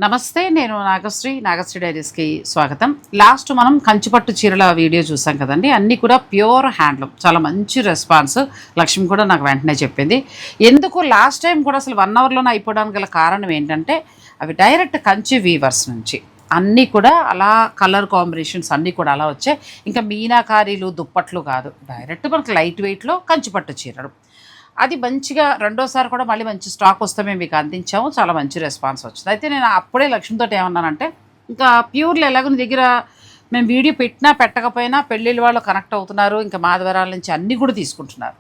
నమస్తే, నేను నాగశ్రీ డైరీస్కి స్వాగతం. లాస్ట్ మనం కంచిపట్టు చీరల వీడియో చూసాం కదండి. అన్నీ కూడా ప్యూర్ హ్యాండ్లూమ్, చాలా మంచి రెస్పాన్స్. లక్ష్మి కూడా నాకు వెంటనే చెప్పింది. ఎందుకు లాస్ట్ టైం కూడా అసలు 1 అవర్లోనే అయిపోవడానికి గల కారణం ఏంటంటే అవి డైరెక్ట్ కంచి వీవర్స్ నుంచి అన్నీ కూడా అలా కలర్ కాంబినేషన్స్ అన్నీ కూడా అలా వచ్చాయి. ఇంకా మీనాకారీలు దుప్పట్లు కాదు, డైరెక్ట్ మనకు లైట్ వెయిట్లో కంచిపట్టు చీరలు. అది మంచిగా రెండోసారి కూడా మళ్ళీ మంచి స్టాక్ వస్తే మేము మీకు అందించాము. చాలా మంచి రెస్పాన్స్ వచ్చింది. అయితే నేను అప్పుడే లక్ష్మితో ఏమన్నానంటే, ఇంకా ప్యూర్లో ఎలాగో నీ దగ్గర మేము వీడియో పెట్టినా పెట్టకపోయినా పెళ్ళిళ్ళ వాళ్ళు కనెక్ట్ అవుతున్నారు, ఇంకా మాధవరాల నుంచి అన్నీ కూడా తీసుకుంటున్నారు.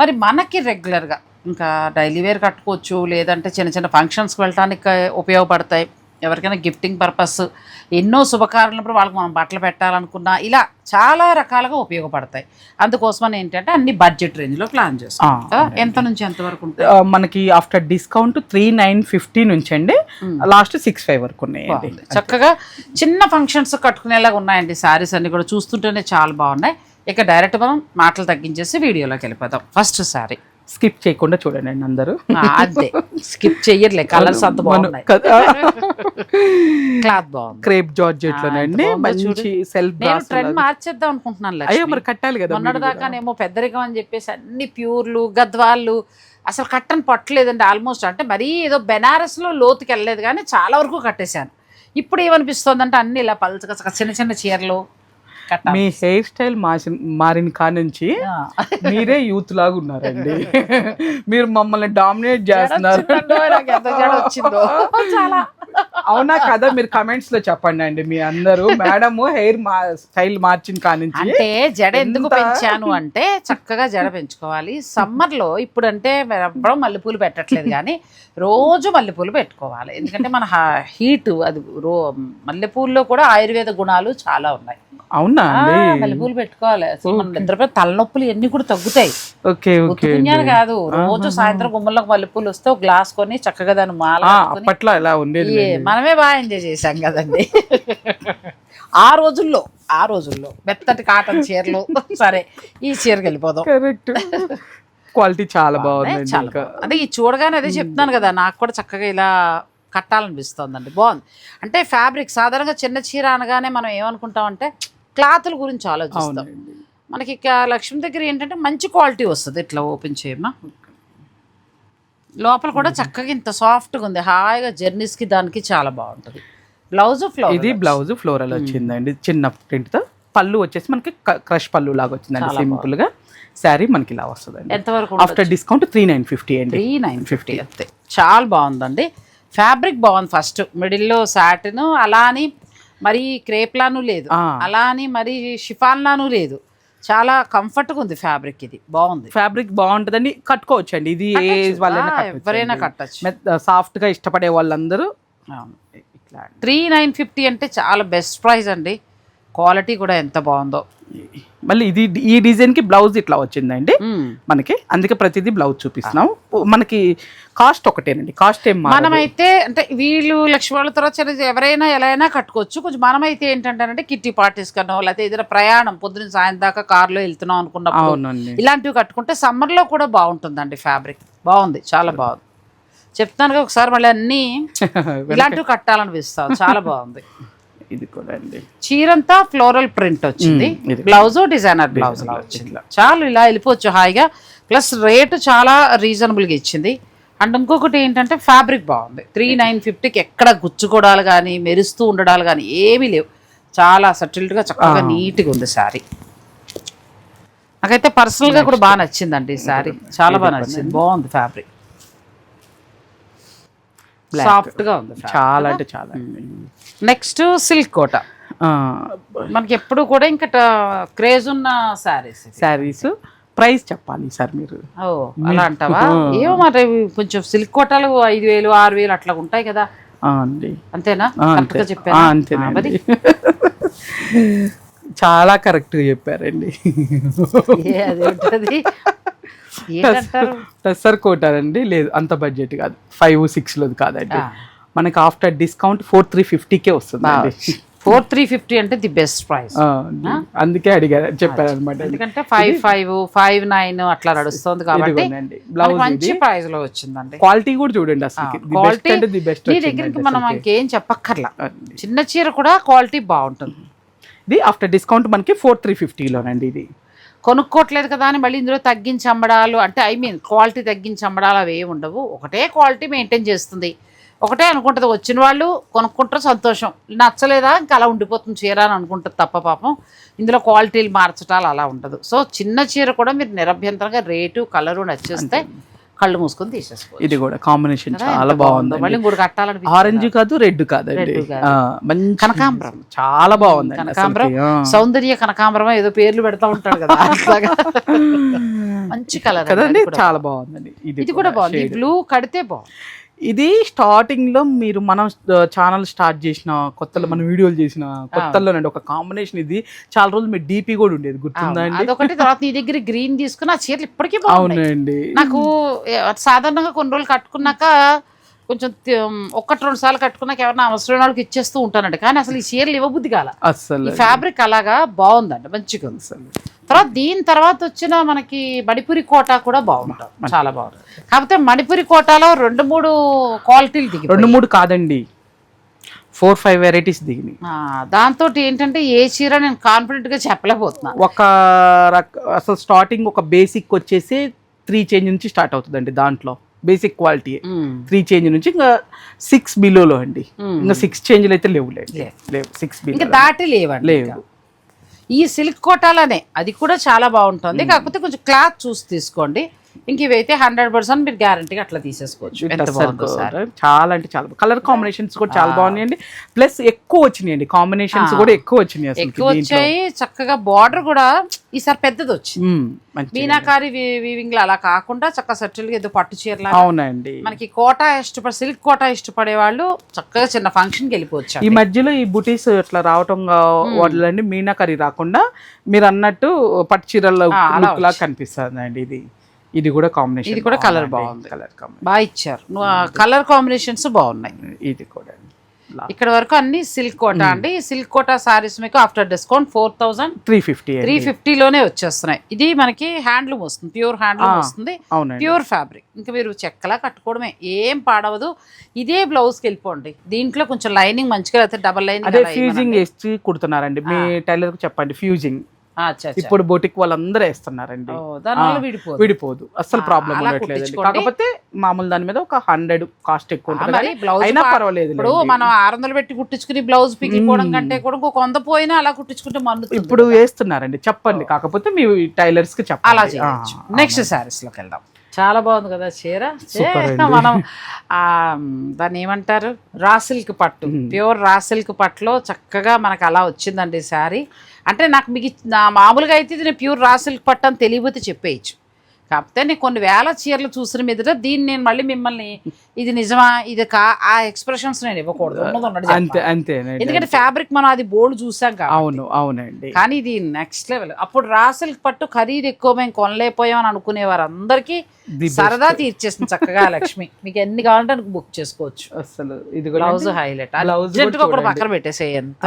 మరి మనకి రెగ్యులర్గా ఇంకా డైలీ వేర్ కట్టుకోవచ్చు, లేదంటే చిన్న చిన్న ఫంక్షన్స్కి వెళ్ళడానికి ఉపయోగపడతాయి, ఎవరికైనా గిఫ్టింగ్ పర్పస్, ఎన్నో శుభకార్యాలప్పుడు వాళ్ళకి మనం బట్టలు పెట్టాలనుకున్నా ఇలా చాలా రకాలుగా ఉపయోగపడతాయి. అందుకోసమని ఏంటంటే అన్ని బడ్జెట్ రేంజ్లో ప్లాన్ చేస్తాం. ఎంత నుంచి ఎంత వరకు ఉంటుంది మనకి? ఆఫ్టర్ డిస్కౌంట్ 3950 నుంచి అండి, లాస్ట్ 65 వరకు ఉన్నాయండి. చక్కగా చిన్న ఫంక్షన్స్ కట్టుకునేలాగా ఉన్నాయండి. శారీస్ అన్ని కూడా చూస్తుంటేనే చాలా బాగున్నాయి. ఇక డైరెక్ట్ మనం మాటలు తగ్గించేసి వీడియోలోకి వెళ్ళిపోతాం. ఫస్ట్ శారీ స్కిప్ చేయకుండా చూడండి అందరూ. అదే స్కిప్ చెయ్యట్లే, కలర్స్ అంత బాగున్నాయి, క్లాత్ బాగుంది, క్రేప్ జార్జెట్ లోనండి, మంచి సెల్ఫ్ బ్రాస్. ట్రెండ్ మార్చేద్దాం అనుకుంటున్నాను. అయ్యో మరి కట్టాలి కదా, మొన్నటిదాకానేమో పెద్దరికం అని చెప్పేసి అన్ని ప్యూర్లు గద్వాళ్ళు అసలు కట్టని పట్టలేదండి ఆల్మోస్ట్. అంటే మరీ ఏదో బెనారస్లో లోతుకి వెళ్ళలేదు కానీ చాలా వరకు కట్టేశాను. ఇప్పుడు ఏమనిపిస్తుంది అంటే అన్ని ఇలా పలుచగా చిన్న చిన్న చీరలు. మీ హెయిర్ స్టైల్ మారిన కానుంచి మీరే యూత్ లాగా ఉన్నారండి. మీరు మమ్మల్ని డామినేట్ చేస్తున్నారు. అవునా కదా? మీరు కమెంట్స్ లో చెప్పండి అండి. మీ అందరూ మేడం హెయిర్ స్టైల్ మార్చిన కానుంచి. అంటే జడ ఎందుకు పెంచాను అంటే చక్కగా జడ పెంచుకోవాలి సమ్మర్ లో. ఇప్పుడు అంటే ఎప్పుడో మల్లెపూలు పెట్టట్లేదు కానీ రోజు మల్లెపూలు పెట్టుకోవాలి. ఎందుకంటే మన హీట్ అది మల్లెపూల్లో కూడా ఆయుర్వేద గుణాలు చాలా ఉన్నాయి. అవునా? మల్లెపూలు పెట్టుకోవాలి. అసలు మన నిద్రపై తలనొప్పులు ఎన్ని కూడా తగ్గుతాయి. గుర్తుకున్నాను కాదు, రోజు సాయంత్రం గుమ్మల్లోకి మల్లెపూలు వస్తే ఒక గ్లాస్ కొని చక్కగా దాన్ని మాల అప్పట్లో ఎలా ఉండేది. మనమే బాగా ఎంజాయ్ చేసాం కదండి ఆ రోజుల్లో మెత్తటి కాటన్ చీరలు. సరే, ఈ చీరకి వెళ్ళిపోదాం. కరెక్ట్, క్వాలిటీ చాలా బాగుంది. అంటే ఈ చూడగానే అదే చెప్తున్నాను కదా, నాకు కూడా చక్కగా ఇలా కట్టాలనిపిస్తుందండి. బాగుంది. అంటే ఫ్యాబ్రిక్ సాధారణంగా చిన్న చీర అనగానే మనం ఏమనుకుంటామంటే క్లాతుల గురించి ఆలోచిస్తాం. మనకి లక్ష్మి దగ్గర ఏంటంటే మంచి క్వాలిటీ వస్తుంది. ఇట్లా ఓపెన్ చేయమ్మా, లోపల కూడా చక్కగా ఇంత సాఫ్ట్గా ఉంది. హాయిగా జర్నీస్కి దానికి చాలా బాగుంటుంది. బ్లౌజ్ ఫ్లోరల్, ఇది బ్లౌజ్ ఫ్లోరల్ వచ్చిందండి, చిన్న ప్రింట్తో. పళ్ళు వచ్చేసి మనకి క్రష్ పళ్ళు లాగా వచ్చిందండి, సింపుల్ గా. శారీ మనకి ఇలా వస్తుంది. ఎంతవరకు? ఆఫ్టర్ డిస్కౌంట్ 3950 అండి. 3950 అంతే. చాలా బాగుందండి. ఫ్యాబ్రిక్ బాగుంది. ఫస్ట్ మిడిల్లో సాటిన్, అలా అని మరీ క్రేప్లాను లేదు, అలా అని మరీ షిఫాన్లాను లేదు. చాలా కంఫర్ట్గా ఉంది ఫ్యాబ్రిక్. ఇది బాగుంది, ఫ్యాబ్రిక్ బాగుంటుందండి, కట్టుకోవచ్చు అండి. ఇది ఏజ్ వాళ్ళైనా ఎవరైనా కట్టచ్చు. సాఫ్ట్ గా ఇష్టపడే వాళ్ళందరూ. ఇట్లా 3950 అంటే చాలా బెస్ట్ ప్రైస్ అండి. క్వాలిటీ కూడా ఎంత బాగుందో. మళ్ళీ ఇది ఈ డిజైన్ కి బ్లౌజ్ ఇట్లా వచ్చిందండి మనకి, అందుకే ప్రతిదీ బ్లౌజ్ చూపిస్తున్నాం. మనకి కాస్ట్ ఒకటేనండి, కాస్ట్ ఏం మనమైతే అంటే వీళ్ళు లక్ష్మి వాళ్ళ తర్వాత ఎవరైనా ఎలా అయినా కట్టుకోవచ్చు. కొంచెం మనమైతే ఏంటంటే కిట్టి పార్టీస్ కనో లేకపోతే ఏదైనా ప్రయాణం పొద్దున్న సాయం దాకా కార్లో వెళ్తున్నాం అనుకున్నప్పుడు ఇలాంటివి కట్టుకుంటే సమ్మర్ లో కూడా బాగుంటుందండి. ఫ్యాబ్రిక్ బాగుంది, చాలా బాగుంది. చెప్తాను ఒకసారి మళ్ళీ అన్ని ఇలాంటివి కట్టాలనిపిస్తాం. చాలా బాగుంది. ఇది కూడా అండి, చీరంతా ఫ్లోరల్ ప్రింట్ వచ్చింది, బ్లౌజ్ డిజైనర్ బ్లౌజ్ లా వచ్చింది. చాలు, ఇలా వెళ్ళిపోవచ్చు హాయిగా. ప్లస్ రేటు చాలా రీజనబుల్గా ఇచ్చింది. అండ్ ఇంకొకటి ఏంటంటే ఫ్యాబ్రిక్ బాగుంది. 3950కి ఎక్కడ గుచ్చుకోవడాలు కానీ మెరుస్తూ ఉండడాలు కానీ ఏమీ లేవు. చాలా సటిల్డ్గా చక్కగా నీట్గా ఉంది శారీ. నాకైతే పర్సనల్గా కూడా బాగా నచ్చిందండి ఈ శారీ, చాలా బాగా నచ్చింది. బాగుంది ఫ్యాబ్రిక్, సాఫ్ట్గా ఉంది, చాలా అంటే చాలా. నెక్స్ట్ సిల్క్ కోట. మనకి ఎప్పుడు కూడా ఇంకా క్రేజ్ ఉన్న శారీస్. ప్రైస్ చెప్పాలి సార్ మీరు. అలా అంటావా? ఏమో మరి కొంచెం సిల్క్ కోటాలు 5000 6000 అట్లా ఉంటాయి కదా అండి. అంతేనా? కరెక్ట్గా చెప్పాను. అంతేనండి, చాలా కరెక్ట్గా చెప్పారండి. అదేంటది టస్సర్ కోటారండి. లేదు, అంత బడ్జెట్ కాదు, 5-6 కాదండి. మనకి ఆఫ్టర్ డిస్కౌంట్ 4350కే వస్తుంది. 4350 అంటే ది బెస్ట్ ప్రైస్. అందుకే అడిగారు, చెప్పారు అనమాట. ఎందుకంటే 55, 59 అట్లా నడుస్తుంది కాబట్టి మంచి ప్రైస్ లో వచ్చిందండి. క్వాలిటీ కూడా చూడండి, అసలు క్వాలిటీ మీ దగ్గరికి మనం ఇంకేం చెప్పక్కర్లా. చిన్న చీర కూడా క్వాలిటీ బాగుంటుంది. ఇది ఆఫ్టర్ డిస్కౌంట్ మనకి 4350లోనండి. ఇది కొనుక్కోవట్లేదు కదా అని మళ్ళీ ఇందులో తగ్గించి అమ్మడాలు అంటే క్వాలిటీ తగ్గించి అమ్మడాలు అవి ఏమి ఉండవు. ఒకటే క్వాలిటీ మెయింటైన్ చేస్తుంది, ఒకటే అనుకుంటుంది. వచ్చిన వాళ్ళు కొనుక్కుంటారు, సంతోషం. నచ్చలేదా ఇంకా అలా ఉండిపోతుంది చీర అని అనుకుంటుంది తప్ప పాపం ఇందులో క్వాలిటీలు మార్చటాలు అలా ఉండదు. సో చిన్న చీర కూడా మీరు నిరభ్యంతరంగా రేటు కలరు నచ్చేస్తే కళ్ళు మూసుకొని తీసేసుకోవచ్చు. ఇది కూడా కాంబినేషన్ చాలా బాగుంది. మళ్ళీ ఇంకోటి కట్టాలని ఆరెంజ్ కాదు, రెడ్ కాదండి, మంచి కనకాంబరం చాలా బాగుంది. కనకాంబరం సౌందర్య కనకాంబరం ఏదో పేర్లు పెడతా ఉంటాడు కదా, మంచి కలర్ కదండి, చాలా బాగుందండి. ఇది కూడా బాగుంది, బ్లూ కడితే బాగుంది. ఇది స్టార్టింగ్ లో మీరు మనం ఛానల్ స్టార్ట్ చేసిన కొత్తలో మనం వీడియోలు చేసిన కొత్తలోనండి ఒక కాంబినేషన్. ఇది చాలా రోజులు మీ డీపీ కూడా ఉండేది, గుర్తుందండి? అదొకటి. తర్వాత నీ దగ్గర గ్రీన్ తీసుకుని ఆ చీరలు ఇప్పటికీ బాగున్నాయండి. నాకు సాధారణంగా కొన్ని రోజులు కట్టుకున్నాక కొంచెం 1-2 సార్లు కట్టుకున్నాక ఎవరైనా అవసరమైన వాళ్ళకి ఇచ్చేస్తూ ఉంటానండి. కానీ అసలు ఈ చీరలు ఇవ్వబుద్ధి కాల, అసలు ఫ్యాబ్రిక్ అలాగా బాగుందండి, మంచిగా ఉంది. అసలు తర్వాత దీని తర్వాత వచ్చిన మనకి మణిపురి కోట కూడా బాగుంటుంది, చాలా బాగుంది. కాకపోతే మణిపురి కోటలో 2-3 క్వాలిటీలు దిగి, 2-3 కాదండి, 4-5 వెరైటీస్ దిగినాయి. దాంతో ఏంటంటే ఏ చీర నేను కాన్ఫిడెంట్ గా చెప్పలేకపోతున్నా. అసలు స్టార్టింగ్ ఒక బేసిక్ వచ్చేసి 3 చేంజ్ నుంచి స్టార్ట్ అవుతుందండి. దాంట్లో బేసిక్ క్వాలిటీ 3 చేంజ్ నుంచి ఇంకా 6 బిలోలో అండి. ఇంకా 6 చేంజ్లు అయితే లేవు, 6 బిలో దాటి లేవు. ఈ సిల్క్ కోటాలనే అది కూడా చాలా బాగుంటుంది. కాకపోతే కొంచెం క్లాత్ చూసి తీసుకోండి. ఇంక ఇవైతే 100% మీరు గ్యారంటీగా అట్లా తీసేసుకోవచ్చు. చాలా అంటే చాలా కలర్ కాంబినేషన్స్ కూడా చాలా బాగున్నాయండి. ప్లస్ ఎక్కువ వచ్చినాయండి, కాంబినేషన్స్ కూడా ఎక్కువ వచ్చాయి. చక్కగా బార్డర్ కూడా ఈసారి పెద్దది వచ్చింది, మీనాకారి వీవింగ్ అలా కాకుండా చక్కగా సెటిల్ గా ఏదో పట్టు చీరలా. అవునండి, మనకి కోటా సిల్క్ కోటా ఇష్టపడే వాళ్ళు చక్కగా చిన్న ఫంక్షన్ కి వెళ్ళిపోవచ్చు. ఈ మధ్యలో ఈ బుటీస్ ఇట్లా రావటం వల్లండి మీనాకారి రాకుండా మీరు అన్నట్టు పట్టు చీరల్లో లా కనిపిస్తుంది అండి. ఇది కూడా కాంబినేషన్, ఇది కూడా కలర్ బాగుంది, బాగా ఇచ్చారు. కలర్ కాంబినేషన్స్ బాగున్నాయి. ఇది కూడా ఇక్కడ వరకు అన్ని సిల్క్ కోటా అండి. సిల్క్ కోటా సారీస్ మీకు ఆఫ్టర్ డిస్కౌంట్ 4350లోనే వచ్చేస్తున్నాయి. ఇది మనకి హ్యాండ్లూమ్ వస్తుంది, ప్యూర్ హ్యాండ్లూమ్ వస్తుంది, ప్యూర్ ఫ్యాబ్రిక్. ఇంకా మీరు చెక్కలా కట్టుకోవడమే, ఏం పాడవదు. ఇదే బ్లౌజ్ కి వెళ్ళిపోండి. దీంట్లో కొంచెం లైనింగ్ మంచిగా అయితే డబల్ లైనింగ్ ఫ్యూజింగ్ వేసి కుడుతున్నారండి. మీ టైలర్ కు చెప్పండి ఫ్యూజింగ్. ఇప్పుడు బొటిక్ వాళ్ళందరూ వేస్తున్నారండి, విడిపోదు, అసలు ప్రాబ్లం ఉండట్లేదు. కాకపోతే మామూలు దాని మీద ఒక 100 కాస్ట్ ఎక్కువ ఉంటుంది, అయినా పర్వాలేదు. ఇప్పుడు మనం 600 పెట్టి కుట్టించుకుని బ్లౌజ్ పిగిలిపోవడం కంటే కూడా 100 పోయినా అలా కుట్టించుకుంటే మన్ను ఇప్పుడు వేస్తున్నారండి. చెప్పండి, కాకపోతే మీ టైలర్స్ కి చెప్పాలి. అలా చేయొచ్చు. నెక్స్ట్ సారీస్ లోకి వెళ్దాం. చాలా బాగుంది కదా చీర. మనం దాన్ని ఏమంటారు, రా సిల్క్ పట్టు, ప్యూర్ రా సిల్క్ పట్టులో చక్కగా మనకు అలా వచ్చిందండి శారీ. అంటే నాకు మీకు మామూలుగా అయితే ఇది నేను ప్యూర్ రా సిల్క్ పట్టు అని తెలియకపోతే చెప్పేయచ్చు. కాకపోతే నేను కొన్ని వేల చీరలు చూసిన మీదట దీన్ని నేను మళ్ళీ మిమ్మల్ని ఇది నిజమా ఇది ఆ ఎక్స్ప్రెషన్స్ నేను ఇవ్వకూడదు, ఎందుకంటే ఫ్యాబ్రిక్ మనం అది బోల్డ్ చూసాం కదా. అవునండి. కానీ ఇది నెక్స్ట్ లెవెల్. అప్పుడు రా సిల్క్ పట్టు ఖరీదు ఎక్కువ మేము కొనలేకపోయాం అని అనుకునే వారందరికీ సరదా తీర్చేస్తుంది చక్కగా లక్ష్మి. మీకు ఎన్ని కావాలంటే బుక్ చేసుకోవచ్చు. అసలు ఇది బ్లౌజ్ హైలైట్ ఒకటి పక్కన పెట్టేసే, ఎంత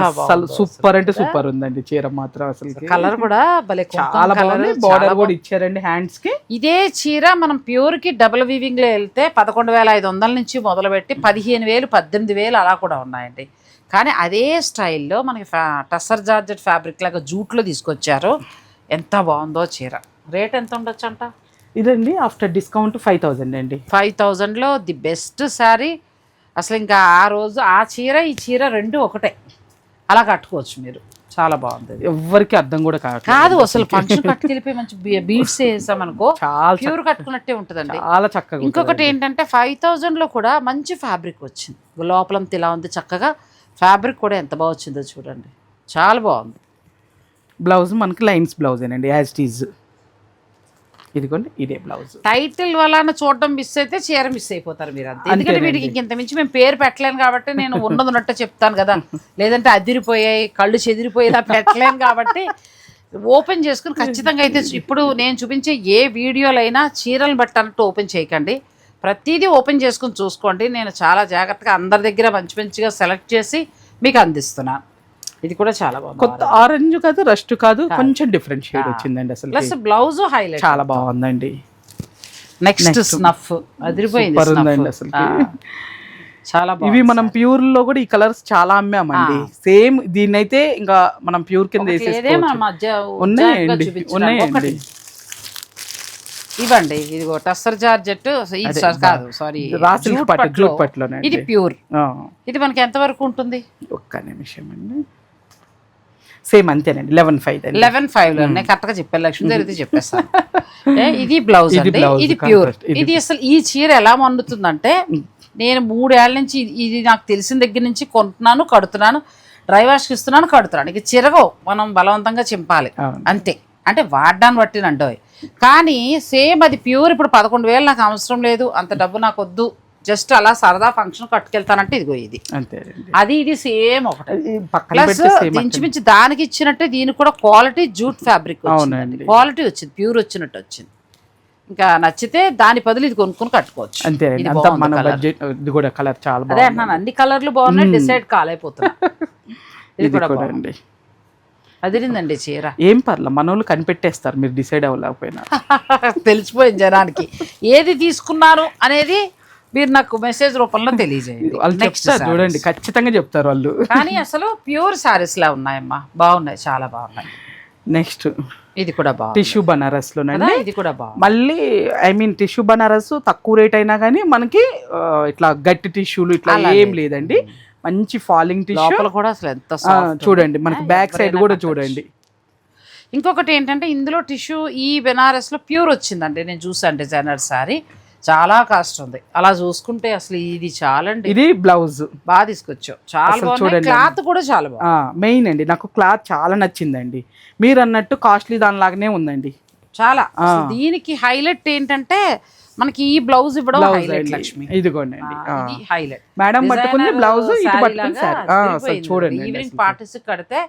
సూపర్ అంటే సూపర్ ఉందండి చీర మాత్రం. అసలు కలర్ కూడా భలే చాలా బాగుంది, బార్డర్ కూడా ఇచ్చారండి హ్యాండ్స్ కి. ఇదే చీర మనం ప్యూర్ కి డబుల్ వీవింగ్ లో వెళ్తే 11,500 నుంచి మొదలుపెట్టి 15,000 18,000 అలా కూడా ఉన్నాయండి. కానీ అదే స్టైల్లో మనకి టస్సర్ జార్జెట్ ఫ్యాబ్రిక్ లాగా జూట్లో తీసుకొచ్చారు. ఎంత బాగుందో చీర. రేట్ ఎంత ఉండొచ్చు అంట ఇదండి? ఆఫ్టర్ డిస్కౌంట్ 5,000 అండి. 5,000లో ది బెస్ట్ శారీ. అసలు ఇంకా ఆ రోజు ఆ చీర ఈ చీర రెండు ఒకటే, అలా కట్టుకోవచ్చు మీరు. చాలా బాగుంది, ఎవరికి అర్థం కూడా కాదు. అసలు ఫంక్షన్ కట్టుకెళ్ళిపోయి మంచి బీడ్స్ వేసామనుకో ప్యూర్ కట్టుకున్నట్టే ఉంటుందండి, చాలా చక్కగా. ఇంకొకటి ఏంటంటే 5,000లో కూడా మంచి ఫ్యాబ్రిక్ వచ్చింది. లోపలంతా ఇలా ఉంది చక్కగా. ఫ్యాబ్రిక్ కూడా ఎంత బాగా వచ్చిందో చూడండి, చాలా బాగుంది. బ్లౌజ్ మనకి లైన్స్ బ్లౌజేనండి, యాజ్ ఇట్ ఈజ్. ఇదిగోండి, ఇదే బ్లౌజ్. టైటిల్ వల్ల చూడడం మిస్ అయితే చీర మిస్ అయిపోతారు మీరు అంతే. ఎందుకంటే వీటికి ఇంత మించి మేము పేరు పెట్టలేను కాబట్టి నేను ఉన్నట్టు చెప్తాను కదా, లేదంటే అదిరిపోయాయి కళ్ళు చెదిరిపోయేలా పెట్టలేను కాబట్టి ఓపెన్ చేసుకుని ఖచ్చితంగా అయితే. ఇప్పుడు నేను చూపించే ఏ వీడియోలైనా చీరలు బట్టి అన్నట్టు ఓపెన్ చేయకండి, ప్రతిదీ ఓపెన్ చేసుకుని చూసుకోండి. నేను చాలా జాగ్రత్తగా అందరి దగ్గర మంచి మంచిగా సెలెక్ట్ చేసి మీకు అందిస్తున్నాను. ఇది కూడా చాలా బాగుంది, కొత్త ఆరెంజ్ కాదు, రస్ట్ కాదు, కొంచెం డిఫరెంట్ షేడ్ వచ్చిందండి అసలు. ప్లస్ బ్లౌజ్ హైలైట్ చాలా బాగుందండి. నెక్స్ట్ స్నఫ్ అదిరిపోయింది అసలు. చాలా ఇవి మనం ప్యూర్ లో కూడా ఈ కలర్స్ చాలా అమ్మామండి. సేమ్ దీన్నైతే ఇంకా మనం ప్యూర్ కింద ఉన్నాయండి. ఇవ్వండి, ఇది టస్సర్ జార్జెట్ కాదు, సారీ జూట్ పట్టులో. ఇది ప్యూర్. ఇది మనకి ఎంత వరకు ఉంటుంది? ఒక్క నిమిషం అండి. సేమ్ అంతేనండి, 11.5 లో కరెక్ట్ గా చెప్పాను, లక్ష్మీదేవి చెప్పేస్తాను. ఇది బ్లౌజ్ అండి, ఇది ప్యూర్. ఇది అసలు ఈ చీర ఎలా మండుతుందంటే, నేను 3 ఏళ్ల నుంచి ఇది నాకు తెలిసిన దగ్గర నుంచి కొంటున్నాను, కడుతున్నాను, డ్రై వాష్కి ఇస్తున్నాను, కడుతున్నాను. ఇక చిరగవు, మనం బలవంతంగా చింపాలి అంతే. అంటే వాడ్డాన్ని బట్టినండో. కానీ సేమ్ అది ప్యూర్. ఇప్పుడు 11,000 నాకు అవసరం లేదు, అంత డబ్బు నాకు వద్దు, జస్ట్ అలా సరదా ఫంక్షన్ కట్టుకెళ్తానంటే ఇదిగో ఇది. అది ఇది సేమ్ ఒకటి. ప్లస్ ఇంచుమించు దానికి ఇచ్చినట్టే దీనికి కూడా క్వాలిటీ జూట్ ఫ్యాబ్రిక్ క్వాలిటీ వచ్చింది, ప్యూర్ వచ్చినట్టు వచ్చింది. ఇంకా నచ్చితే దాని బదులు ఇది కొనుక్కొని కట్టుకోవచ్చు. అదే అంటున్నాను, అన్ని కలర్లు బాగున్నాయి, డిసైడ్ కాలేకపోతున్నా. ఇది కూడా బాగుంది, అదిరిందండి చీర. ఏం పర్లేదు, మన వాళ్ళు కనిపెట్టేస్తారు, మీరు డిసైడ్ అవ్వలేకపోయినా. తెలిసిపోయింది జనానికి ఏది తీసుకున్నారు అనేది. మీరు నాకు మెసేజ్ రూపంలో తెలియజేయండి. నెక్స్ట్ చూడండి, ఖచ్చితంగా చెప్తారు వాళ్ళు. కానీ అసలు ప్యూర్ సారీస్ లా ఉన్నాయమ్మా, బాగున్నాయి, చాలా బాగున్నాయి. నెక్స్ట్ ఇది కూడా బాగుంది, టిష్యూ బనారస్ లోనండి. ఇది కూడా బాగుంది. మళ్ళీ టిష్యూ బనారస్ తక్కువ రేట్ అయినా కానీ మనకి ఇట్లా గట్టి టిష్యూలు ఇట్లా ఏం లేదండి. మంచి ఫాలింగ్ టిష్యూ కూడా అసలు ఎంత చూడండి, మనకి బ్యాక్ సైడ్ కూడా చూడండి. ఇంకొకటి ఏంటంటే ఇందులో టిష్యూ ఈ బెనారస్ లో ప్యూర్ వచ్చిందండి. నేను చూసాను డిజైనర్ సారీ, చాలా కాస్ట్ ఉంది. అలా చూసుకుంటే అసలు ఇది చాలండి. ఇది బ్లౌజ్ బాగా తీసుకొచ్చావు, చాలా బాగుంది. క్లాత్ కూడా చాలా బాగుంది. మెయిన్ అండి, నాకు క్లాత్ చాలా నచ్చిందండి. మీరు అన్నట్టు కాస్ట్లీ దానిలాగానే ఉందండి చాలా. దీనికి హైలైట్ ఏంటంటే మనకి ఈ బ్లౌజ్ ఇవ్వడం హైలైట్. లక్ష్మి ఇదిగోండి హైలైట్. మేడం పట్టుకుంది బ్లౌజ్, చూడండి. ఈవినింగ్ పార్టీస్ కడితే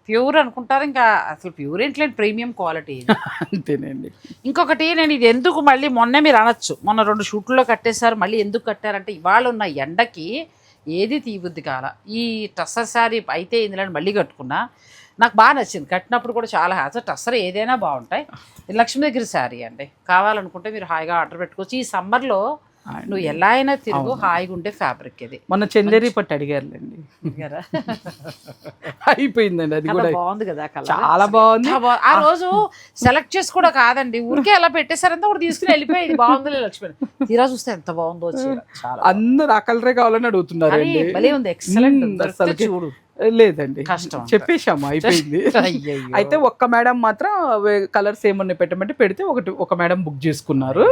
ప్యూర్ అనుకుంటారు, ఇంకా అసలు ప్యూర్ ఏంటి, ప్రీమియం క్వాలిటీ. అంతేనండి. ఇంకొకటి, నేను ఇది ఎందుకు మళ్ళీ మొన్నే మీరు అనొచ్చు, మొన్న 2 షూట్లో కట్టేశారు, మళ్ళీ ఎందుకు కట్టారంటే ఇవాళ ఉన్న ఎండకి ఏది తీబుద్ది కాల. ఈ టస్సర్ శారీ అయితే ఇందులో మళ్ళీ కట్టుకున్నా, నాకు బాగా నచ్చింది. కట్టినప్పుడు కూడా చాలా హ్యాపీ. టస్సర్ ఏదైనా బాగుంటాయి. లక్ష్మీదేవి శారీ అండి, కావాలనుకుంటే మీరు హాయిగా ఆర్డర్ పెట్టుకోవచ్చు. ఈ సమ్మర్లో నువ్వు ఎలా అయినా తిరుగు, హాయిగా ఉండే ఫ్యాబ్రిక్ ఇది. మొన్న చందేరి పట్టు అడిగారులేండి, అయిపోయిందండి. అది కూడా బాగుంది కదా, చాలా బాగుంది. ఆ రోజు సెలెక్ట్ చేసి కూడా కాదండి, ఊరికే అలా పెట్టేశారంతా కూడా తీసుకుని వెళ్ళిపోయి ఇది బాగుంది లక్ష్మి. తీరా చూస్తే ఎంత బాగుందో, అందరు ఆ కలరే కావాలని అడుగుతున్నారు. ఎక్సలెంట్, చూడు. లేదండి, చెప్పేశాము, అయిపోయింది. అయితే ఒక్క మేడం మాత్రం కలర్స్ ఏమన్నా పెట్టమంటే పెడితే ఒక మేడం బుక్ చేసుకున్నారు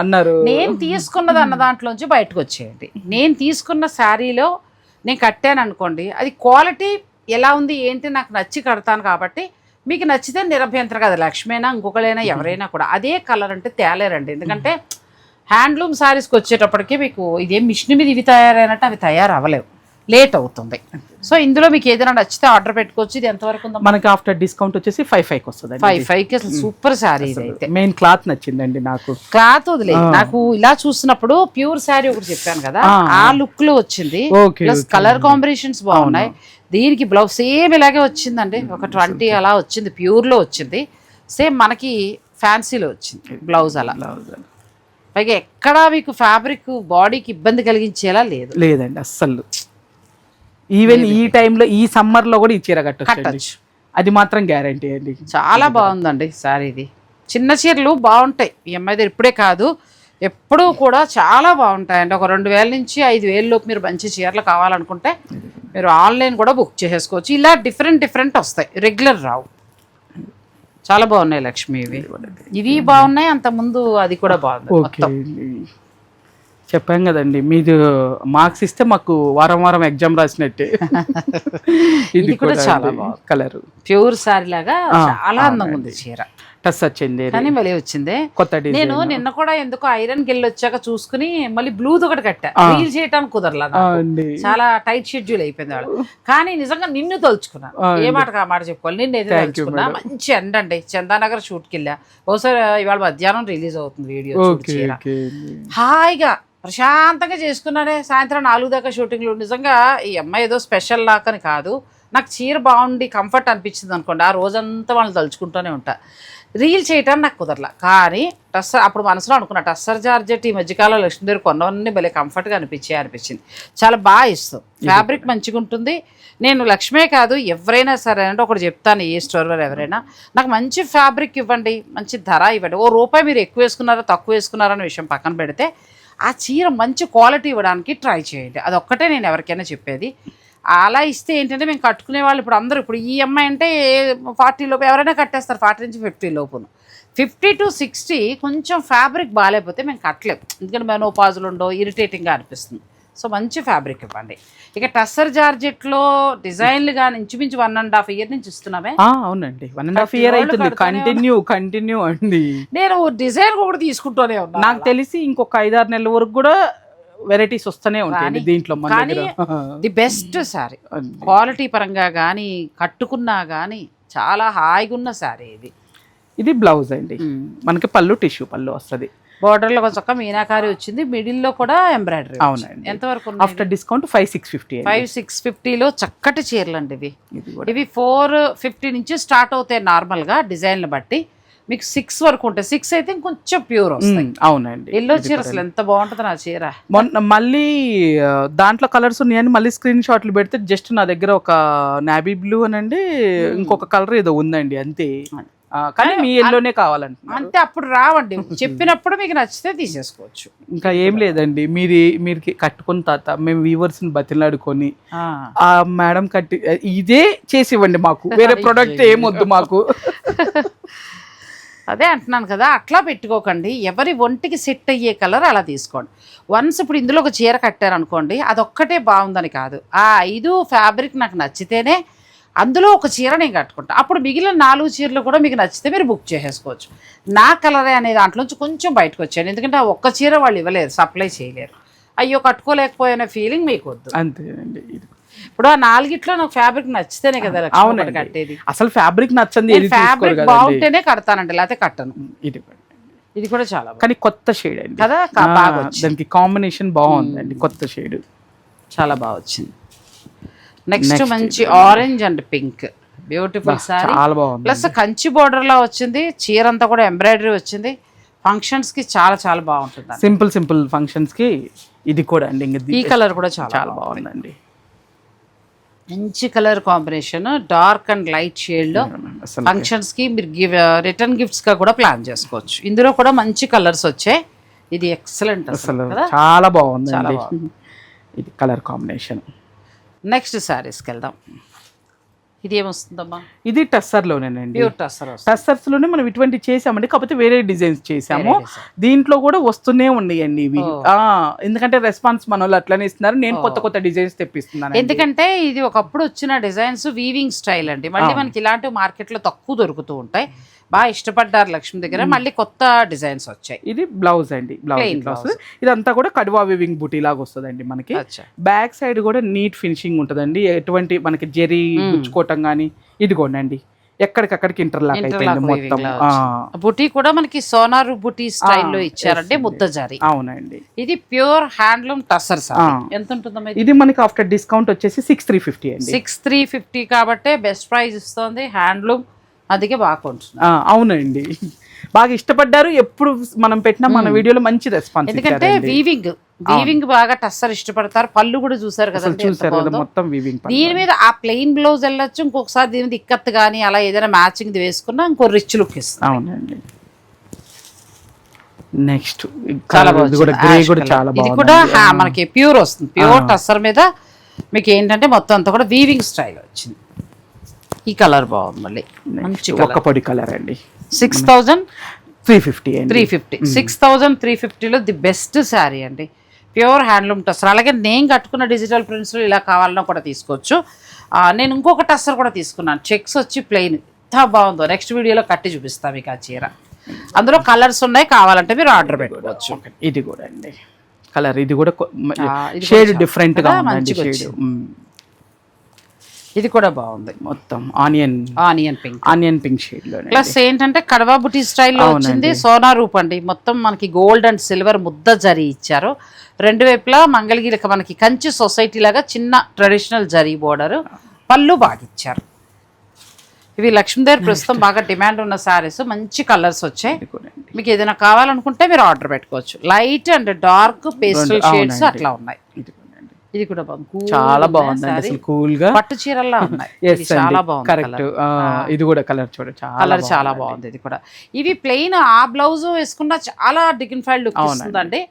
అన్నారు. నేను తీసుకున్నది అన్న దాంట్లోంచి బయటకు వచ్చేయండి. నేను తీసుకున్న శారీలో నేను కట్టాను అనుకోండి, అది క్వాలిటీ ఎలా ఉంది ఏంటి నాకు నచ్చి కడతాను. కాబట్టి మీకు నచ్చితే నిరభ్యంతరం కదా, లక్ష్మి అయినా ఇంకొకరైనా ఎవరైనా కూడా అదే కలర్ అంటే తేలేరండి. ఎందుకంటే హ్యాండ్లూమ్ శారీస్కి వచ్చేటప్పటికి మీకు ఇదేం మిషన్ మీద ఇవి తయారైనట్టు అవి తయారు అవ్వలేవు, లేట్ అవుతుంది. సో ఇందులో మీకు ఏదైనా నచ్చితే ఆర్డర్ పెట్టుకోవచ్చు. ఇది ఎంతవరకు ఉందో మనకి ఆఫ్టర్ డిస్కౌంట్ వచ్చేసి 5,500 వస్తుంది. 5,500కి అసలు సూపర్ శారీ. అయితే మెయిన్ క్లాత్ నచ్చిందండి నాకు. క్లాత్ వదిలేదు, నాకు ఇలా చూసినప్పుడు ప్యూర్ శారీ ఒకటి చెప్పాను కదా, ఆ లుక్ లో వచ్చింది. ప్లస్ కలర్ కాంబినేషన్స్ బాగున్నాయి. దీనికి బ్లౌజ్ సేమ్ ఇలాగే వచ్చిందండి, ఒక 20 అలా వచ్చింది, ప్యూర్ లో వచ్చింది. సేమ్ మనకి ఫ్యాన్సీలో వచ్చింది బ్లౌజ్ అలా. పైగా ఎక్కడా మీకు ఫ్యాబ్రిక్ బాడీకి ఇబ్బంది కలిగించేలా లేదండి అస్సలు. ఈవెన్ ఈ టైంలో ఈ సమ్మర్లో కూడా ఈ చీర కట్టచ్చు, అది మాత్రం గ్యారంటీ అండి. చాలా బాగుందండి సారీ. ఇది చిన్న చీరలు బాగుంటాయి ఈ అమ్మాయి దగ్గర, ఇప్పుడే కాదు ఎప్పుడూ కూడా చాలా బాగుంటాయండి. ఒక 2,000 నుంచి 5,000 లోపు మీరు మంచి చీరలు కావాలనుకుంటే మీరు ఆన్లైన్ కూడా బుక్ చేసుకోవచ్చు. ఇలా డిఫరెంట్ వస్తాయి, రెగ్యులర్ రావు. చాలా బాగున్నాయి లక్ష్మి, ఇవి బాగున్నాయి. అంతకుముందు అది కూడా బాగుంది. చెప్పాం కదండి, మీరు మార్క్స్ ఇస్తే మాకు వారం ఎగ్జామ్ రాసినట్టే. ఇది కూడా చాలా బాగుంది, కలర్ ప్యూర్ సారీ లాగా చాలా అందంగా ఉంది చీర. టస్ వచ్చింది కానీ మళ్ళీ వచ్చింది కొత్త. నేను నిన్న కూడా ఎందుకో ఐరన్ గిల్లు వచ్చాక చూసుకుని మళ్ళీ బ్లూది ఒకటి కట్టా, రీల్ చేయడానికి కుదరలేదు, చాలా టైట్ షెడ్యూల్ అయిపోయింది వాళ్ళు. కానీ నిజంగా నిన్ను తలుచుకున్నా, ఏ మాటకు ఆ మాట చెప్పుకోవాలి, నిన్ను ఏదో తలుచుకున్నా. మంచి ఎండ అండి, చందానగర్ షూట్కి వెళ్ళా. ఒకసారి ఇవాళ మధ్యాహ్నం రిలీజ్ అవుతుంది వీడియో. హాయిగా ప్రశాంతంగా చేసుకున్నానే, సాయంత్రం 4 దాకా షూటింగ్లు. నిజంగా ఈ అమ్మాయి ఏదో స్పెషల్ లాకని కాదు, నాకు చీర బాగుండి కంఫర్ట్ అనిపించింది అనుకోండి, ఆ రోజంతా వాళ్ళు తలుచుకుంటూనే ఉంటా. రీల్ చేయటానికి నాకు కుదరలా. కానీ టస్సర్ అప్పుడు మనసులో అనుకున్నా, టస్సర్ జార్జెట్ ఈ మధ్యకాలంలో లక్ష్మీదేవి కొన్నవన్నీ భలే కంఫర్ట్గా అనిపించింది. చాలా బాగా ఇస్తాం, ఫ్యాబ్రిక్ మంచిగా ఉంటుంది. నేను లక్ష్మే కాదు ఎవరైనా సరే అంటే ఒకటి చెప్తాను, ఏ స్టోర్ వారు ఎవరైనా నాకు మంచి ఫ్యాబ్రిక్ ఇవ్వండి, మంచి ధర ఇవ్వండి. రూపాయి మీరు ఎక్కువ వేసుకున్నారో తక్కువ వేసుకున్నారో అనే విషయం పక్కన పెడితే ఆ చీర మంచి క్వాలిటీ ఇవ్వడానికి ట్రై చేయండి. అదొక్కటే నేను ఎవరికైనా చెప్పేది. అలా ఇస్తే ఏంటంటే మేము కట్టుకునే వాళ్ళు ఇప్పుడు ఈ అమ్మాయి అంటే 40 లోపు ఎవరైనా కట్టేస్తారు, 40 నుంచి 50 లోపును. 50 to 60 కొంచెం ఫ్యాబ్రిక్ బాగాలేకపోతే మేము కట్టలేము, ఎందుకంటే మెనోపాజులు ఉండవు, ఇరిటేటింగ్గా అనిపిస్తుంది. సో మంచి ఫ్యాబ్రిక్ ఇవ్వండి. ఇక టస్సర్ జార్జెట్లో డిజైన్లు కానీ ఇంచుమించు 1.5 year నుంచి ఇస్తున్నామే. అవునండి, 1.5 year అవుతుంది. కంటిన్యూ అండి. నేను డిజైన్ కూడా తీసుకుంటూనే ఉన్నాను. నాకు తెలిసి ఇంకొక 5-6 నెలల వరకు కూడా వెరైటీస్ వస్తూనే ఉంటాయండి దీంట్లో. కానీ ది బెస్ట్ శారీ, క్వాలిటీ పరంగా కానీ కట్టుకున్నా కానీ చాలా హాయిగా ఉన్న శారీ ఇది. ఇది బ్లౌజ్ అండి, మనకి పళ్ళు టిష్యూ పళ్ళు వస్తుంది. బోర్డర్లో కొంచెం మీనాకారి వచ్చింది, మిడిల్లో కూడా ఎంబ్రాయిడరీ. అవునండి. ఎంతవరకు ఆఫ్టర్ డిస్కౌంట్ 5,650. 5,650లో చక్కటి చీరలు అండి ఇవి 450 నుంచి స్టార్ట్ అవుతాయి నార్మల్గా డిజైన్లు బట్టి. మీకు 6 వరకు ఉంటాయి. 6 అయితే కొంచెం ప్యూర్ వస్తాయి. అవునండి. ఎల్లో చీర అసలు ఎంత బాగుంటుంది నా చీర. మళ్ళీ దాంట్లో కలర్స్ ఉన్నాయని మళ్ళీ స్క్రీన్ షాట్లు పెడితే జస్ట్ నా దగ్గర ఒక నావీ బ్లూ అనండి, ఇంకొక కలర్ ఏదో ఉందండి అంతే. కానీ మీ ఎల్లోనే కావాలంటున్నారు అంతే. అప్పుడు రావండి, చెప్పినప్పుడు మీకు నచ్చితే తీసేసుకోవచ్చు. ఇంకా ఏం లేదండి, మీరు కట్టుకున్న తాత మేము వీవర్స్ని బతిలాడుకొని ఆ మేడం ఇదే చేసి ఇవ్వండి మాకు, వేరే ప్రొడక్ట్ ఏమొద్దు మాకు. అదే అంటున్నాను కదా, అట్లా పెట్టుకోకండి. ఎవరి ఒంటికి సెట్ అయ్యే కలర్ అలా తీసుకోండి. వన్స్ ఇప్పుడు ఇందులో ఒక చీర కట్టారనుకోండి, అదొక్కటే బాగుందని కాదు, ఆ 5 ఫ్యాబ్రిక్ నాకు నచ్చితేనే అందులో ఒక చీర నేను కట్టుకుంటా. అప్పుడు మిగిలిన 4 చీరలు కూడా మీకు నచ్చితే మీరు బుక్ చేసేసుకోవచ్చు. నా కలరే అనే దాంట్లోంచి కొంచెం బయటకు వచ్చాను, ఎందుకంటే ఆ ఒక్క చీర వాళ్ళు ఇవ్వలేరు, సప్లై చేయలేరు. అయ్యో కట్టుకోలేకపోయిన ఫీలింగ్ మీకు వద్దు. అంతేనండి. ఇప్పుడు ఆ 4గిట్లో నాకు ఫ్యాబ్రిక్ నచ్చితేనే కదా కట్టేది. అసలు ఫ్యాబ్రిక్ నచ్చండి, ఫ్యాబ్రిక్ బాగుంటేనే కడతానండి, లేకపోతే కట్టను. ఇది కూడా చాలా కానీ కొత్త షేడ్ అండి కదా, దానికి కాంబినేషన్ బాగుందండి, కొత్త షేడ్ చాలా బాగా వచ్చింది. నెక్స్ట్ మంచి orange and pink beautiful sorry, plus Kanchi border లా వచ్చింది. చీర అంతా కూడా ఎంబ్రాయిడరీ వచ్చింది. ఫంక్షన్స్ కి చాలా చాలా బాగుంటుంది. సింపుల్ ఫంక్షన్స్ కి ఇది కూడా అండి. ఈ కలర్ కూడా చాలా బాగుందండి, మంచి colour combination, dark and light shade లో ఫంక్షన్స్ కి మీరు రిటర్న్ గిఫ్ట్స్ గా కూడా ప్లాన్ చేసుకోవచ్చు. ఇందులో కూడా మంచి కలర్స్ వచ్చాయి. ఇది ఎక్సలెంట్, అసలు చాలా బాగుంది ఇది కలర్ కాంబినేషన్. నెక్స్ట్ సారీస్కి వెళ్దాం. ఇది ఏమొస్తుందమ్మా? ఇది టస్సర్లోనేనండి, ప్యూర్ టస్సర్. టస్సర్స్లోనే మనం ఇటువంటి చేసామండి, కాకపోతే వేరే డిజైన్స్ చేసాము. దీంట్లో కూడా వస్తూనే ఉన్నాయండి ఇవి, ఎందుకంటే రెస్పాన్స్ మన వాళ్ళు అట్లనే ఇస్తున్నారు. నేను కొత్త డిజైన్స్ తెప్పిస్తున్నాను, ఎందుకంటే ఇది ఒకప్పుడు వచ్చిన డిజైన్స్ వీవింగ్ స్టైల్ అండి. మళ్ళీ మనకి ఇలాంటి మార్కెట్లో తక్కువ దొరుకుతూ ఉంటాయి. బాగా ఇష్టపడ్డారు లక్ష్మి దగ్గర, మళ్ళీ కొత్త డిజైన్స్ వచ్చాయి. ఇది బ్లౌజ్ అండి, బ్లౌజ్ ఇదంతా కూడా కడువా వివింగ్ బుటీ లాగా వస్తుందండి మనకి. బ్యాక్ సైడ్ కూడా నీట్ ఫినిషింగ్ ఉంటుందండి, ఎటువంటి మనకి జెరీ గుచ్చుకోవటం కానీ ఇదిగోండి ఎక్కడికక్కడికి ఇంటర్లాక్ అయిపోయింది మొత్తం. బుటీ కూడా మనకి సోనారు బుటీ స్టైల్లో ఇచ్చారంటే ముద్ద జరీ. అవునండి. ఇది ప్యూర్ హ్యాండ్లూమ్ టస్సర్. ఎంత ఉంటుందమ్మా ఇది? మనకి ఆఫ్టర్ డిస్కౌంట్ వచ్చేసి 6,350 అండి. 6,350 కాబట్టి బెస్ట్ ప్రైస్ ఇస్తుంది హ్యాండ్లూమ్, అందుకే బాగా కొంటున్నాను. అవునండి, బాగా ఇష్టపడ్డారు. ఎప్పుడు మనం పెట్టినా మన వీడియోలో మంచి రెస్పాన్స్, ఎందుకంటే వీవింగ్ బాగా టస్సర్ ఇష్టపడతారు. పళ్ళు కూడా చూసారు కదా, మొత్తం వీవింగ్. దీని మీద ఆ ప్లెయిన్ బ్లౌజ్ వెళ్ళొచ్చు, ఇంకొకసారి దీని మీద ఇక్కత్ కానీ అలా ఏదైనా మ్యాచింగ్ వేసుకున్నా ఇంకో రిచ్ లుక్ ఇస్తుంది. అవునండి. నెక్స్ట్ ఇది కూడా మనకి ప్యూర్ వస్తుంది, ప్యూర్ టస్సర్ మీద మీకు ఏంటంటే మొత్తం అంతా కూడా వీవింగ్ స్టైల్ వచ్చింది. ఈ కలర్ బాగుంది, మళ్ళీ మంచి ఒక పొడి కలర్ అండి. 6,350 6,350లో ది బెస్ట్ శారీ అండి, ప్యూర్ హ్యాండ్లూమ్ టస్సర్. అలాగే నేను కట్టుకున్న డిజిటల్ ప్రింట్స్లో ఇలా కావాలన్నా కూడా తీసుకోవచ్చు. నేను ఇంకొక టస్సర్ కూడా తీసుకున్నాను, చెక్స్ వచ్చి ప్లెయిన్, ఎంత బాగుందో. నెక్స్ట్ వీడియోలో కట్టి చూపిస్తాను మీకు ఆ చీర. అందులో కలర్స్ ఉన్నాయి, కావాలంటే మీరు ఆర్డర్ పెట్టుకోవచ్చు. ఇది కూడా అండి కలర్, ఇది కూడా షేడ్ డిఫరెంట్ గా మంచి షేడ్. ఇది కూడా బాగుంది, మొత్తం ఆనియన్ పింక్ షేడ్ లో. ప్లస్ ఏంటంటే కడవా బుటీ స్టైల్లో వచ్చింది. సోనా రూప్ అండి, మొత్తం మనకి గోల్డ్ అండ్ సిల్వర్ ముద్ద జరీ ఇచ్చారు. రెండు వైపులా మంగళగిరి మనకి కంచి సొసైటీ లాగా చిన్న ట్రెడిషనల్ జరీ బోర్డర్. పళ్ళు బాగా ఇచ్చారు. ఇవి లక్ష్మీదేవి ప్రస్తుతం బాగా డిమాండ్ ఉన్న శారీస్, మంచి కలర్స్ వచ్చాయి. మీకు ఏదైనా కావాలనుకుంటే మీరు ఆర్డర్ పెట్టుకోవచ్చు. Light and dark pastel shades అట్లా ఉన్నాయి. ఇది కూడా చాలా బాగుంది, కూల్ గా పట్టు చీరల్లా ఉన్నాయి. చాలా బాగుంది, కరెక్ట్. ఇది కూడా కలర్ చూడండి, కలర్ చాలా బాగుంది. ఇది కూడా ఇవి ప్లెయిన్ ఆ బ్లౌజ్ వేసుకున్నా చాలా డిగ్నిఫైడ్ లుక్ వస్తుందండి.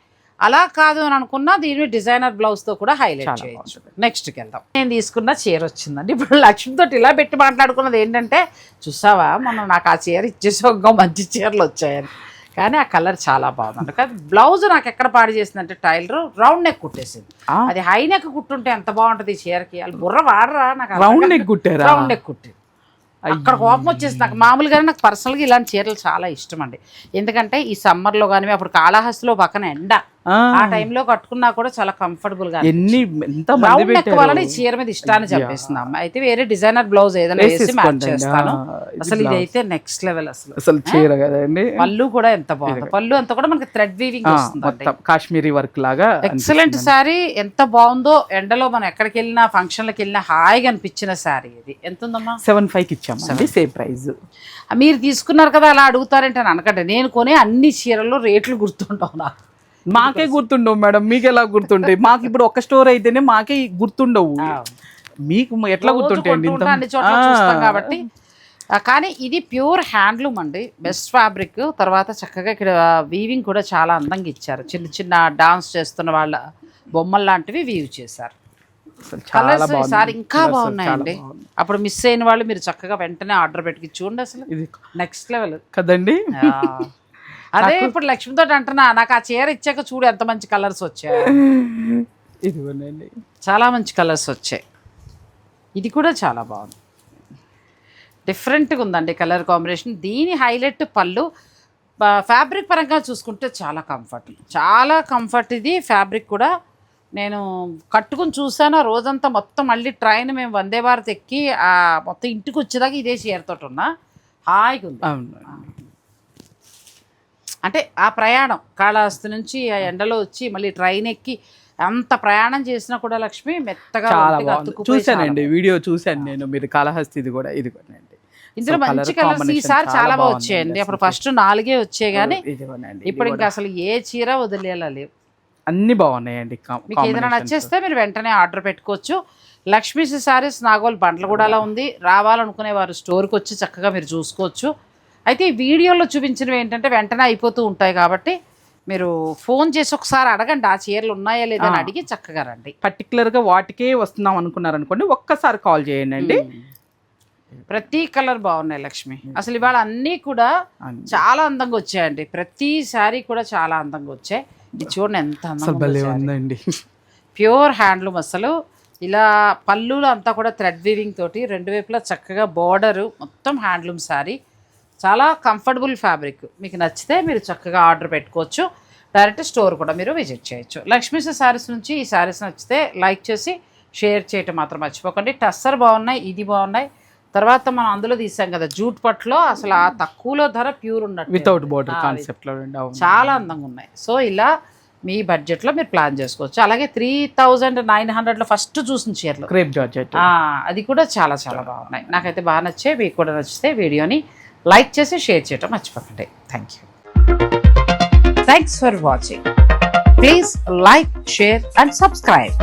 అలా కాదు అని అనుకున్నా దీని డిజైనర్ బ్లౌజ్ తో కూడా హైలైట్ చేయొచ్చు. నెక్స్ట్కి వెళ్దాం. నేను తీసుకున్న చీర వచ్చిందండి. ఇప్పుడు లక్ష్మితో ఇలా పెట్టి మాట్లాడుకున్నది ఏంటంటే, చూసావా మనం నాకు ఆ చీర ఇచ్చేసి ఒక మంచి చీరలు వచ్చాయని. కానీ ఆ కలర్ చాలా బాగుందండి. కానీ బ్లౌజ్ నాకు ఎక్కడ పాడు చేసిందంటే టైలర్ రౌండ్ నెక్ కుట్టేసింది. అది హై నెక్ కుట్టుంటే ఎంత బాగుంటుంది ఈ చీరకి. వాళ్ళు బుర్ర వాడరా, నాకు రౌండ్ నెక్ కుట్టారు. రౌండ్ నెక్ కుట్టి అక్కడ కోపం వచ్చేసి నాకు. మామూలుగానే నాకు పర్సనల్గా ఇలాంటి చీరలు చాలా ఇష్టం అండి. ఎందుకంటే ఈ సమ్మర్లో కానీ అప్పుడు కాళహస్తిలో పక్కన ఎండ, ఆ టైంలో కట్టుకున్నా కూడా చాలా కంఫర్టబుల్ గా. రౌండ్ నెక్ వల్ల ఈ చీర మీద ఇష్టాన్ని చెప్పేస్తుంది అమ్మ. అయితే వేరే డిజైనర్ బ్లౌజ్ ఏదైనా వేసి మ్యాచ్ చేస్తాను. అసలు ఇదైతే నెక్స్ట్ లెవెల్. అసలు చీర కదండి. పళ్ళు కూడా ఎంత బాగుంది. పళ్ళు అంతా కూడా మనకి థ్రెడ్ వీవింగ్ వస్తుంది, కాశ్మీరీ వర్క్ లాగా. ఎక్సలెంట్ శారీ. ఎంత బాగుందో. ఎండలో మనం ఎక్కడికి వెళ్ళినా ఫంక్షన్లకు వెళ్ళినా హాయిగా అనిపించిన శారీ. ఇది ఎంత ఉందమ్మా? 7,500 ఇచ్చాము, సేమ్ ప్రైస్. మీరు తీసుకున్నారు కదా అలా అడుగుతారంటే అనకండి. నేను కొనే అన్ని చీరల్లో రేట్లు గుర్తుంటావు నాకు. మాకే గుర్తుండవు మేడం, మీకు ఎలా గుర్తుంటాయి? మాకు ఇప్పుడు ఒక స్టోర్ అయితేనే మాకే గుర్తుండవు, మీకు ఎట్లా గుర్తుంటాయండి? అన్ని చోట్ల చూస్తాం కాబట్టి. కానీ ఇది ప్యూర్ హ్యాండ్లూమ్ అండి, బెస్ట్ ఫ్యాబ్రిక్. తర్వాత చక్కగా ఇక్కడ వీవింగ్ కూడా చాలా అందంగా ఇచ్చారు. చిన్న చిన్న డాన్స్ చేస్తున్న వాళ్ళ బొమ్మలు లాంటివి వీవ్ చేశారు. కలర్స్ ఈసారి ఇంకా బాగున్నాయండి. అప్పుడు మిస్ అయిన వాళ్ళు మీరు చక్కగా వెంటనే ఆర్డర్ పెట్టుకు చూడండి. అసలు ఇది నెక్స్ట్ లెవెల్ కదండి. అదే ఇప్పుడు లక్ష్మితో అంటున్నా, నాకు ఆ చీర ఇచ్చాక చూడు ఎంత మంచి కలర్స్ వచ్చాయి. ఇదిగోనండి, చాలా మంచి కలర్స్ వచ్చాయి. ఇది కూడా చాలా బాగుంది, డిఫరెంట్గా ఉందండి కలర్ కాంబినేషన్. దీని హైలైట్ పళ్ళు. ఫ్యాబ్రిక్ పరంగా చూసుకుంటే చాలా కంఫర్ట్ ఇది ఫ్యాబ్రిక్ కూడా. నేను కట్టుకుని చూసాను రోజంతా మొత్తం. మళ్ళీ ట్రైన్ మేము వందే భారత్ ఎక్కి మొత్తం ఇంటికి వచ్చేదాకా ఇదే చీరతో ఉన్నా, హాయిగా ఉంది. అంటే ఆ ప్రయాణం కాళహస్తి నుంచి ఆ ఎండలో వచ్చి మళ్ళీ ట్రైన్ ఎక్కి అంత ప్రయాణం చేసినా కూడా లక్ష్మి మెత్తగా చూసానండి, వీడియో చూసాను నేను. మీరు కాళహస్తి ఇది కూడా ఇందులో మంచి కలర్స్ ఈసారి చాలా బాగా వచ్చాయండి. అప్పుడు ఫస్ట్ 4 వచ్చాయి కానీ ఇప్పుడు ఇంకా అసలు ఏ చీర వదిలేలా లేవు, అన్ని బాగున్నాయండి. మీకు ఏదైనా నచ్చేస్తే మీరు వెంటనే ఆర్డర్ పెట్టుకోవచ్చు. లక్ష్మీ శారీస్ నాగోల్ బండ్లగూడలో ఉంది. రావాలనుకునే వారు స్టోర్కి వచ్చి చక్కగా మీరు చూసుకోవచ్చు. అయితే ఈ వీడియోలో చూపించినవి ఏంటంటే వెంటనే అయిపోతూ ఉంటాయి కాబట్టి మీరు ఫోన్ చేసి ఒకసారి అడగండి ఆ చీరలు ఉన్నాయా లేదా అని అడిగి చక్కగా రండి. పర్టికులర్గా వాటికే వస్తున్నాం అనుకున్నారనుకోండి, ఒక్కసారి కాల్ చేయండి. ప్రతి కలర్ బాగున్నాయి లక్ష్మి. అసలు ఇవాళ అన్నీ కూడా చాలా అందంగా వచ్చాయండి. ప్రతి శారీ కూడా చాలా అందంగా వచ్చాయి. ఇది చూడండి ఎంత అందంగా ఉందండి. Pure handloom. అసలు ఇలా పళ్ళులో అంతా కూడా థ్రెడ్ వీవింగ్ తోటి రెండు వైపులా చక్కగా బోర్డరు, మొత్తం హ్యాండ్లూమ్ శారీ. చాలా కంఫర్టబుల్ ఫ్యాబ్రిక్. మీకు నచ్చితే మీరు చక్కగా ఆర్డర్ పెట్టుకోవచ్చు. డైరెక్ట్ స్టోర్ కూడా మీరు విజిట్ చేయొచ్చు. లక్ష్మీ శారీస్ నుంచి ఈ శారీస్ నచ్చితే లైక్ చేసి షేర్ చేయటం మాత్రం మర్చిపోకండి. టస్సర్ బాగున్నాయి, ఇది బాగున్నాయి. తర్వాత మనం అందులో తీసాం కదా జూట్ పట్టులో, అసలు ఆ తక్కువలో ధర ప్యూర్ ఉన్నట్టు వితౌట్ బోర్డర్ కాన్సెప్ట్లో చాలా అందంగా ఉన్నాయి. సో ఇలా మీ బడ్జెట్లో మీరు ప్లాన్ చేసుకోవచ్చు. అలాగే 3,900లో ఫస్ట్ చూసిన చీరలు క్రేప్ జార్జెట్, అది కూడా చాలా చాలా బాగున్నాయి. నాకైతే బాగా నచ్చాయి. మీకు కూడా నచ్చితే వీడియోని లైక్ చేసి షేర్ చేయటం మర్చిపోకండి. Thanks for watching. Please like, share and subscribe.